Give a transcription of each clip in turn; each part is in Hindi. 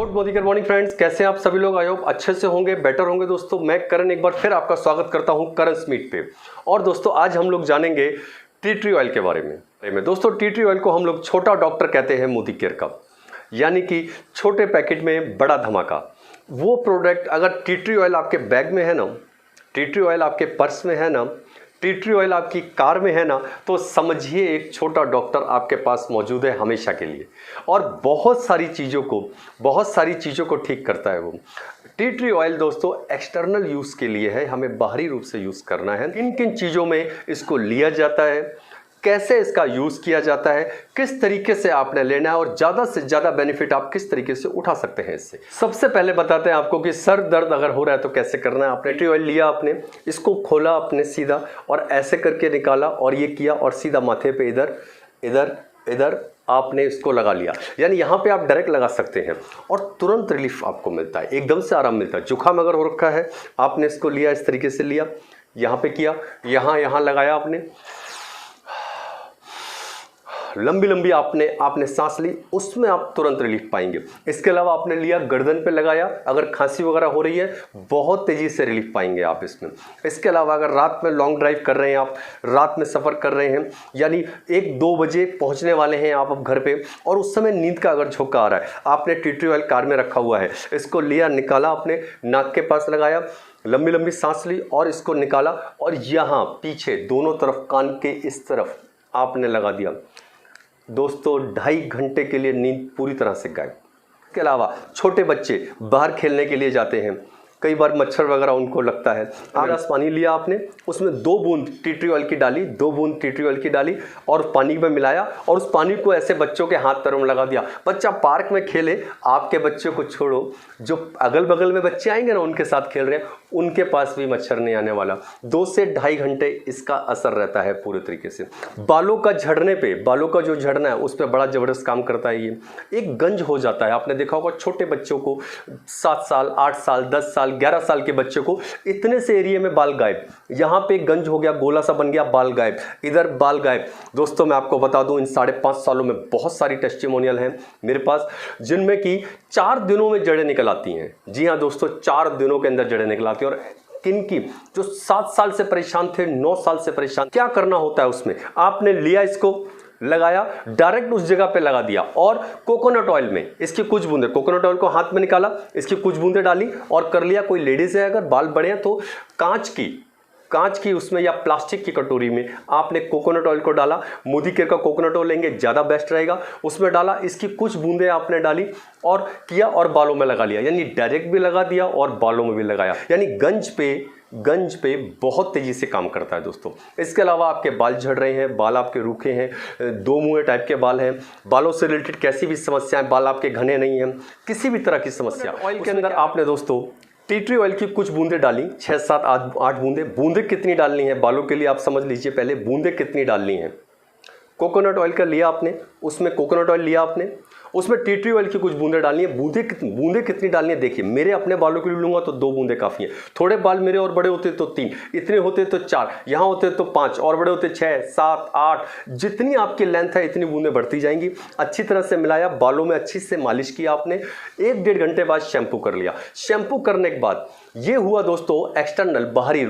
गुड मॉर्निंग फ्रेंड्स, कैसे हैं आप सभी लोग। आई होप अच्छे से होंगे, बेटर होंगे। दोस्तों मैं करण एक बार फिर आपका स्वागत करता हूं करण स्मीट पे। और दोस्तों आज हम लोग जानेंगे टी ट्री ऑयल के बारे में। दोस्तों टी ट्री ऑयल को हम लोग छोटा डॉक्टर कहते हैं मोदी केयर का, यानी कि छोटे पैकेट में बड़ा धमाका। वो प्रोडक्ट अगर टी ट्री ऑयल आपके बैग में है ना, टी ट्री ऑयल आपके पर्स में है ना, टी ट्री ऑयल आपकी कार में है ना, तो समझिए एक छोटा डॉक्टर आपके पास मौजूद है हमेशा के लिए। और बहुत सारी चीज़ों को ठीक करता है वो। टी ट्री ऑयल दोस्तों एक्सटर्नल यूज़ के लिए है, हमें बाहरी रूप से यूज़ करना है। किन किन चीज़ों में इसको लिया जाता है, कैसे इसका यूज़ किया जाता है, किस तरीके से आपने लेना है और ज़्यादा से ज़्यादा बेनिफिट आप किस तरीके से उठा सकते हैं इससे। सबसे पहले बताते हैं आपको कि सर दर्द अगर हो रहा है तो कैसे करना है। आपने टी ट्री ऑयल लिया, आपने इसको खोला आपने सीधा और ऐसे करके निकाला और ये किया और सीधा माथे पे इधर इधर इधर आपने इसको लगा लिया। यानी यहाँ पे आप डायरेक्ट लगा सकते हैं और तुरंत रिलीफ आपको मिलता है, एकदम से आराम मिलता है। जुकाम अगर हो रखा है, आपने इसको लिया, इस तरीके से लिया, यहाँ पे किया, यहाँ लगाया, आपने लंबी लंबी आपने सांस ली, उसमें आप तुरंत रिलीफ पाएंगे। इसके अलावा आपने लिया, गर्दन पे लगाया, अगर खांसी वगैरह हो रही है बहुत तेज़ी से रिलीफ पाएंगे आप इसमें। इसके अलावा अगर रात में लॉन्ग ड्राइव कर रहे हैं, आप रात में सफ़र कर रहे हैं, यानी 1-2 बजे पहुंचने वाले हैं आप अब घर पे और उस समय नींद का अगर झोंका आ रहा है, आपने टी ट्री ऑयल कार में रखा हुआ है, इसको लिया, निकाला, आपने नाक के पास लगाया, लंबी लंबी सांस ली और इसको निकाला और यहाँ पीछे दोनों तरफ कान के इस तरफ आपने लगा दिया। दोस्तों 2.5 घंटे के लिए नींद पूरी तरह से गायब। इसके अलावा छोटे बच्चे बाहर खेलने के लिए जाते हैं, कई बार मच्छर वगैरह उनको लगता है। गिलास पानी लिया आपने, उसमें 2 बूंद टी ट्री ऑयल की डाली, 2 बूंद टी ट्री ऑयल की डाली और पानी में मिलाया और उस पानी को ऐसे बच्चों के हाथ पैरों में लगा दिया। बच्चा पार्क में खेले, आपके बच्चे को छोड़ो, जो अगल बगल में बच्चे आएंगे ना उनके साथ खेल रहे हैं, उनके पास भी मच्छर नहीं आने वाला। 2 से 2.5 घंटे इसका असर रहता है पूरे तरीके से। बालों का झड़ने पे, बालों का जो झड़ना है उस पर बड़ा ज़बरदस्त काम करता है ये। एक गंज हो जाता है, आपने देखा होगा छोटे बच्चों को, 7 साल 8 साल 10 साल 11 साल के बच्चे को इतने से एरिया में बाल गायब, यहाँ पे गंज हो गया, गोला सा बन गया, बाल गायब, इधर बाल गायब। दोस्तों मैं आपको बता दूं, इन 5.5 सालों में बहुत सारी टेस्टिमोनियल हैं मेरे पास, जिनमें कि 4 दिनों में जड़ें निकल आती हैं। जी हाँ दोस्तों, 4 दिनों के अंदर जड़ें निकल आती हैं। और किनकी, जो 7 साल से परेशान थे, 9 साल से परेशान, क्या करना होता है उसमें, आपने लिया, इसको लगाया, डायरेक्ट उस जगह पे लगा दिया और कोकोनट ऑयल में इसकी कुछ बूंदे, कोकोनट ऑयल को हाथ में निकाला, इसकी कुछ बूंदे डाली और कर लिया। कोई लेडीज है अगर बाल बड़े हैं तो कांच की उसमें या प्लास्टिक की कटोरी में आपने कोकोनट ऑयल को डाला, मोदी केयर का कोकोनट ऑयल लेंगे ज़्यादा बेस्ट रहेगा, उसमें डाला, इसकी कुछ बूंदे आपने डाली और किया और बालों में लगा लिया। यानी डायरेक्ट भी लगा दिया और बालों में भी लगाया, यानी गंज पे बहुत तेज़ी से काम करता है दोस्तों। इसके अलावा आपके बाल झड़ रहे हैं, बाल आपके रूखे हैं, 2 मुँहे टाइप के बाल हैं, बालों से रिलेटेड कैसी भी समस्याएं, बाल आपके घने नहीं हैं, किसी भी तरह की समस्या, ऑयल के अंदर आपने दोस्तों टी ट्री ऑयल की कुछ बूंदे डाली, 6 7 8 बूंदे कितनी डालनी है बालों के लिए आप समझ लीजिए पहले, बूंदे कितनी डालनी है। कोकोनट ऑयल का लिया आपने, उसमें कोकोनट ऑयल लिया आपने, उसमें टी ट्री ऑयल की कुछ बूंदे डालनी है। बूंदे कितनी डालनी है, देखिए मेरे अपने बालों के लिए लूँगा तो 2 बूंदे काफ़ी हैं। थोड़े बाल मेरे और बड़े होते तो 3, इतने होते तो 4, यहाँ होते तो 5 और बड़े होते 6 7 8, जितनी आपकी लेंथ है इतनी बूंदें बढ़ती जाएंगी। अच्छी तरह से मिलाया, बालों में अच्छी से मालिश किया आपने, 1-1.5 घंटे बाद शैम्पू कर लिया। शैम्पू करने के बाद ये हुआ दोस्तों एक्सटर्नल, बाहरी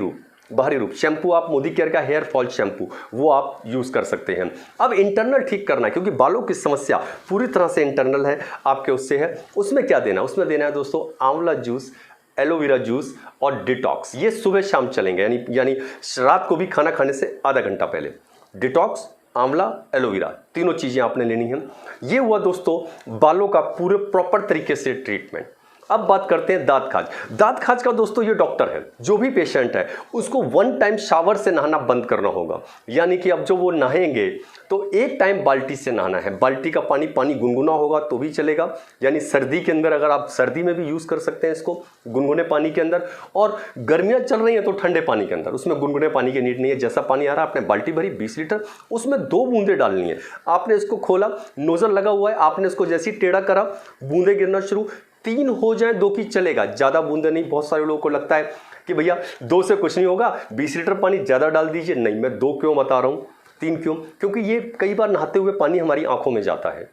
रूप। शैम्पू आप मोदी केयर का हेयर फॉल शैम्पू वो आप यूज़ कर सकते हैं। अब इंटरनल ठीक करना है, क्योंकि बालों की समस्या पूरी तरह से इंटरनल है आपके, उससे है। उसमें क्या देना है, उसमें देना है दोस्तों आंवला जूस, एलोवेरा जूस और डिटॉक्स। ये सुबह शाम चलेंगे, यानी रात को भी खाना खाने से आधा घंटा पहले। डिटॉक्स, आंवला, एलोवेरा, तीनों चीज़ें आपने लेनी हैं। ये हुआ दोस्तों बालों का पूरे प्रॉपर तरीके से ट्रीटमेंट। अब बात करते हैं दांत खाज का। दोस्तों ये डॉक्टर है, जो भी पेशेंट है उसको 1 टाइम शावर से नहाना बंद करना होगा। यानी कि अब जो वो नहाएंगे तो 1 टाइम बाल्टी से नहाना है। बाल्टी का पानी गुनगुना होगा तो भी चलेगा, यानी सर्दी के अंदर अगर आप सर्दी में भी यूज़ कर सकते हैं इसको गुनगुने पानी के अंदर, और गर्मियाँ चल रही हैं तो ठंडे पानी के अंदर, उसमें गुनगुने पानी की नीड नहीं है। जैसा पानी आ रहा है, आपने बाल्टी भरी 20 लीटर, उसमें 2 बूंदे डालनी है। आपने इसको खोला, नोजल लगा हुआ है, आपने इसको जैसे ही टेढ़ा करा, बूंदे गिरना शुरू, 3 हो जाए 2 की चलेगा, ज़्यादा बूंदे नहीं। बहुत सारे लोगों को लगता है कि भैया 2 से कुछ नहीं होगा, 20 लीटर पानी ज़्यादा डाल दीजिए। नहीं, मैं 2 क्यों बता रहा हूँ, 3 क्यों, क्योंकि ये कई बार नहाते हुए पानी हमारी आंखों में जाता है।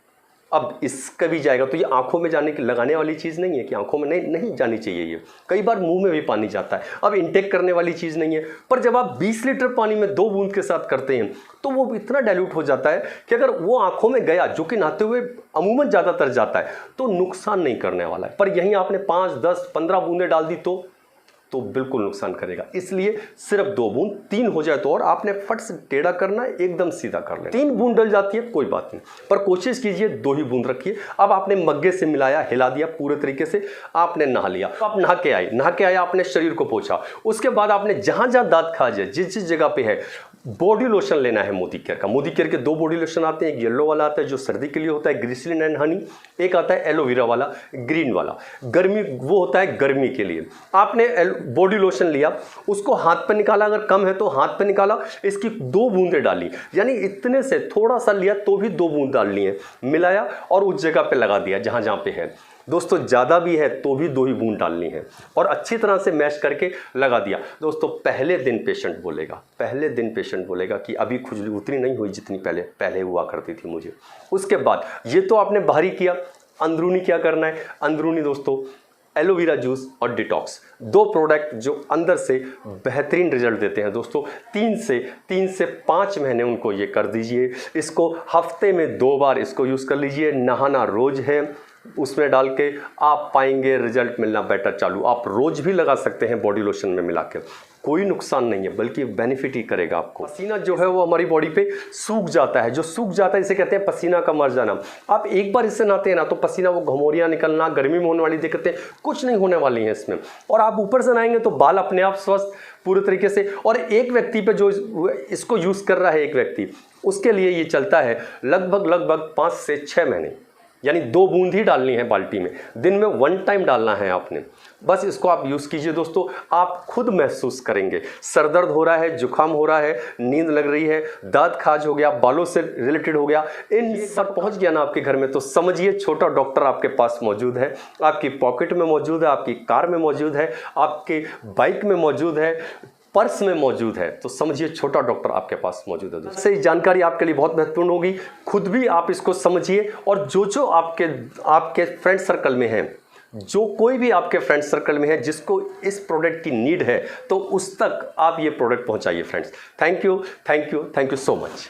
अब इसका भी जाएगा। तो ये आंखों में जाने की लगाने वाली चीज़ नहीं है कि आंखों में नहीं जानी चाहिए। ये कई बार मुंह में भी पानी जाता है, अब इनटेक करने वाली चीज़ नहीं है। पर जब आप 20 लीटर पानी में 2 बूंद के साथ करते हैं तो वो इतना डाइल्यूट हो जाता है कि अगर वो आंखों में गया, जो कि नहाते हुए अमूमन ज़्यादातर जाता है, तो नुकसान नहीं करने वाला है। पर यहीं आपने 5, 10, 15 बूंदें डाल दी तो बिल्कुल नुकसान करेगा। इसलिए सिर्फ 2 बूंद, 3 हो जाए तो और आपने फट से टेढ़ा करना है, एकदम सीधा कर लेना। 3 बूंद डल जाती है कोई बात नहीं, पर कोशिश कीजिए 2 ही बूंद रखिए। अब आपने मग्गे से मिलाया, हिला दिया पूरे तरीके से, आपने नहा लिया। तो आप नहा के आए, आपने शरीर को पोंछा। उसके बाद आपने जहां जहां दांत खाज है, जिस जिस जगह पे है, बॉडी लोशन लेना है मोदी केयर का। मोदी केयर के 2 बॉडी लोशन आते हैं, एक येलो वाला आता है जो सर्दी के लिए होता है, ग्लिसरीन एंड हनी, एक आता है एलोवेरा वाला, ग्रीन वाला, गर्मी वो होता है गर्मी के लिए। आपने बॉडी लोशन लिया, उसको हाथ पे निकाला, अगर कम है तो हाथ पे निकाला, इसकी 2 बूंदें डाली, यानी इतने से थोड़ा सा लिया तो भी 2 बूंद डालनी है, मिलाया और उस जगह पे लगा दिया जहां जहां पे है। दोस्तों ज़्यादा भी है तो भी 2 ही बूंद डालनी है और अच्छी तरह से मैश करके लगा दिया। दोस्तों पहले दिन पेशेंट बोलेगा कि अभी खुजली उतनी नहीं हुई जितनी पहले हुआ करती थी मुझे। उसके बाद ये तो आपने बाहरी किया, अंदरूनी क्या करना है? अंदरूनी दोस्तों एलोवेरा जूस और डिटॉक्स, 2 प्रोडक्ट जो अंदर से बेहतरीन रिजल्ट देते हैं। दोस्तों 3 से 5 महीने उनको ये कर दीजिए। इसको हफ्ते में 2 बार इसको यूज़ कर लीजिए। नहाना रोज़ है, उसमें डाल के आप पाएंगे रिजल्ट मिलना बेटर चालू। आप रोज़ भी लगा सकते हैं बॉडी लोशन में मिला के, कोई नुकसान नहीं है बल्कि बेनिफिट ही करेगा आपको। पसीना जो है वो हमारी बॉडी पे सूख जाता है, जो सूख जाता है इसे कहते हैं पसीना का मर जाना। आप एक बार इससे नहाते हैं ना तो पसीना, वो घमौरियाँ निकलना, गर्मी में होने वाली दिक्कतें कुछ नहीं होने वाली हैं इसमें। और आप ऊपर से नहाएंगे तो बाल अपने आप स्वस्थ पूरे तरीके से। और एक व्यक्ति पे जो इसको यूज़ कर रहा है, एक व्यक्ति, उसके लिए ये चलता है लगभग 5 से 6 महीने, यानी 2 बूंद ही डालनी है बाल्टी में, दिन में 1 टाइम डालना है आपने। बस इसको आप यूज़ कीजिए दोस्तों, आप खुद महसूस करेंगे। सर दर्द हो रहा है, जुकाम हो रहा है, नींद लग रही है, दांत खाज हो गया, बालों से रिलेटेड हो गया, इन सब पहुंच गया ना आपके घर में, तो समझिए छोटा डॉक्टर आपके पास मौजूद है, आपकी पॉकेट में मौजूद है, आपकी कार में मौजूद है, आपके बाइक में मौजूद है, पर्स में मौजूद है। तो समझिए छोटा डॉक्टर आपके पास मौजूद है। दोस्तों ये जानकारी आपके लिए बहुत महत्वपूर्ण होगी, खुद भी आप इसको समझिए। और जो आपके फ्रेंड सर्कल में है, जो कोई भी आपके फ्रेंड सर्कल में है जिसको इस प्रोडक्ट की नीड है, तो उस तक आप ये प्रोडक्ट पहुंचाइए friends. Thank you so much.